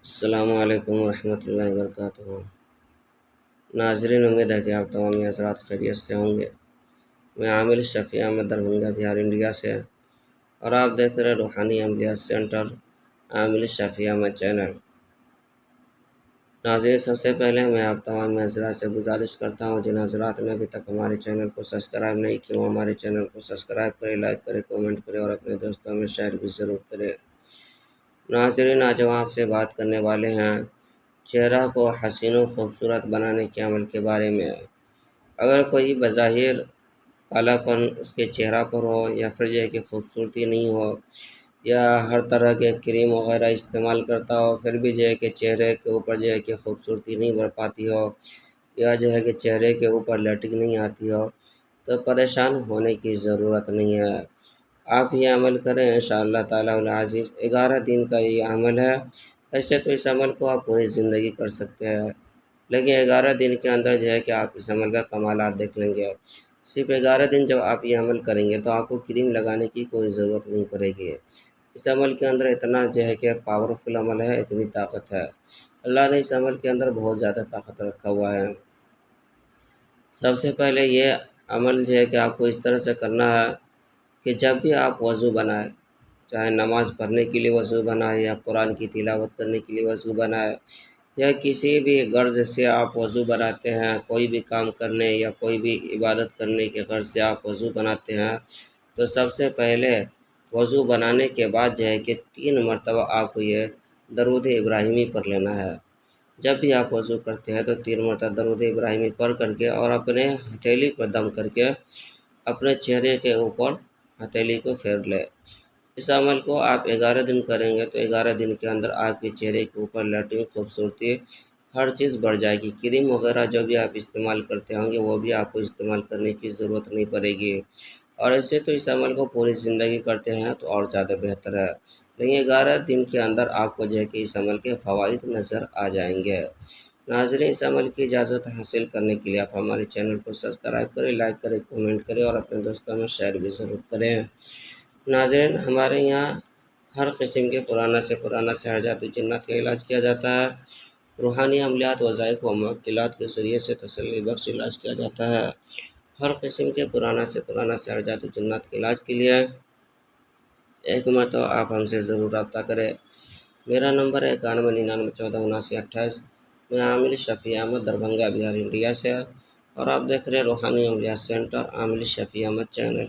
السلام علیکم ورحمۃ اللہ وبرکاتہ۔ ناظرین، امید ہے کہ آپ تمام حضرات خیریت سے ہوں گے۔ میں عامل شفیع احمد دربھنگہ بہار انڈیا سے، اور آپ دیکھ رہے روحانی عملیات سینٹر عامل شفیع احمد چینل۔ ناظرین، سب سے پہلے میں آپ تمام حضرات سے گزارش کرتا ہوں جن حضرات نے ابھی تک ہمارے چینل کو سبسکرائب نہیں کیا وہ ہمارے چینل کو سبسکرائب کرے، لائک کرے، کامنٹ کرے اور اپنے دوستوں میں شیئر بھی ضرور کرے۔ ناظرین، آج ہم آپ سے بات کرنے والے ہیں چہرہ کو حسین و خوبصورت بنانے کے عمل کے بارے میں۔ اگر کوئی بظاہر کالا پن اس کے چہرہ پر ہو، یا پھر یہ کہ خوبصورتی نہیں ہو، یا ہر طرح کے کریم وغیرہ استعمال کرتا ہو، پھر بھی جو ہے کہ چہرے کے اوپر جو ہے کہ خوبصورتی نہیں بڑھ پاتی ہو، یا جو ہے کہ چہرے کے اوپر لٹک نہیں آتی ہو، تو پریشان ہونے کی ضرورت نہیں ہے۔ آپ یہ عمل کریں انشاءاللہ تعالی العزیز۔ 11 دن کا یہ عمل ہے۔ ایسے تو اس عمل کو آپ پوری زندگی کر سکتے ہیں، لیکن 11 دن کے اندر جو ہے کہ آپ اس عمل کا کمالات دیکھ لیں گے۔ صرف 11 دن جب آپ یہ عمل کریں گے تو آپ کو کریم لگانے کی کوئی ضرورت نہیں پڑے گی۔ اس عمل کے اندر اتنا جو ہے کہ پاورفل عمل ہے، اتنی طاقت ہے۔ اللہ نے اس عمل کے اندر بہت زیادہ طاقت رکھا ہوا ہے۔ سب سے پہلے یہ عمل جو ہے کہ آپ کو اس طرح سے کرنا ہے کہ جب بھی آپ وضو بنائیں، چاہے نماز پڑھنے کے لیے وضو بنائے، یا قرآن کی تلاوت کرنے کے لیے وضو بنائے، یا کسی بھی غرض سے آپ وضو بناتے ہیں، کوئی بھی کام کرنے یا کوئی بھی عبادت کرنے کے غرض سے آپ وضو بناتے ہیں، تو سب سے پہلے وضو بنانے کے بعد جو ہے کہ 3 مرتبہ آپ کو یہ درود ابراہیمی پڑھ لینا ہے۔ جب بھی آپ وضو کرتے ہیں تو 3 مرتبہ درود ابراہیمی پڑھ کر کے اور اپنے ہتھیلی پر دم کر کے اپنے چہرے کے اوپر ہتھیلی کو پھیر لے۔ اس عمل کو آپ 11 دن کریں گے تو 11 دن کے اندر آپ کے چہرے کے اوپر لٹک، خوبصورتی، ہر چیز بڑھ جائے گی۔ کریم وغیرہ جو بھی آپ استعمال کرتے ہوں گے وہ بھی آپ کو استعمال کرنے کی ضرورت نہیں پڑے گی۔ اور ایسے تو اس عمل کو پوری زندگی کرتے ہیں تو اور زیادہ بہتر ہے، لیکن 11 دن کے اندر آپ کو جو ہے کہ اس عمل کے فوائد نظر آ جائیں گے۔ ناظرین، اس عمل کی اجازت حاصل کرنے کے لیے آپ ہمارے چینل کو سبسکرائب کریں، لائک کریں، کامنٹ کریں اور اپنے دوستوں میں شیئر بھی ضرور کریں۔ ناظرین، ہمارے یہاں ہر قسم کے پرانا سے سحرجات و جنات کا علاج کیا جاتا ہے۔ روحانی عملیات، وظائف و معطلات کے ذریعے سے تسلی بخش علاج کیا جاتا ہے۔ ہر قسم کے پرانا سے سحرجات و جنات کے علاج کے لیے ایک مرتبہ آپ ہم سے ضرور رابطہ کریں۔ میرا نمبر ہے 9199147928۔ میں عامل شفیع احمد دربھنگہ بہار انڈیا سے، اور آپ دیکھ رہے روحانی عملیات سینٹر عامل شفیع احمد چینل۔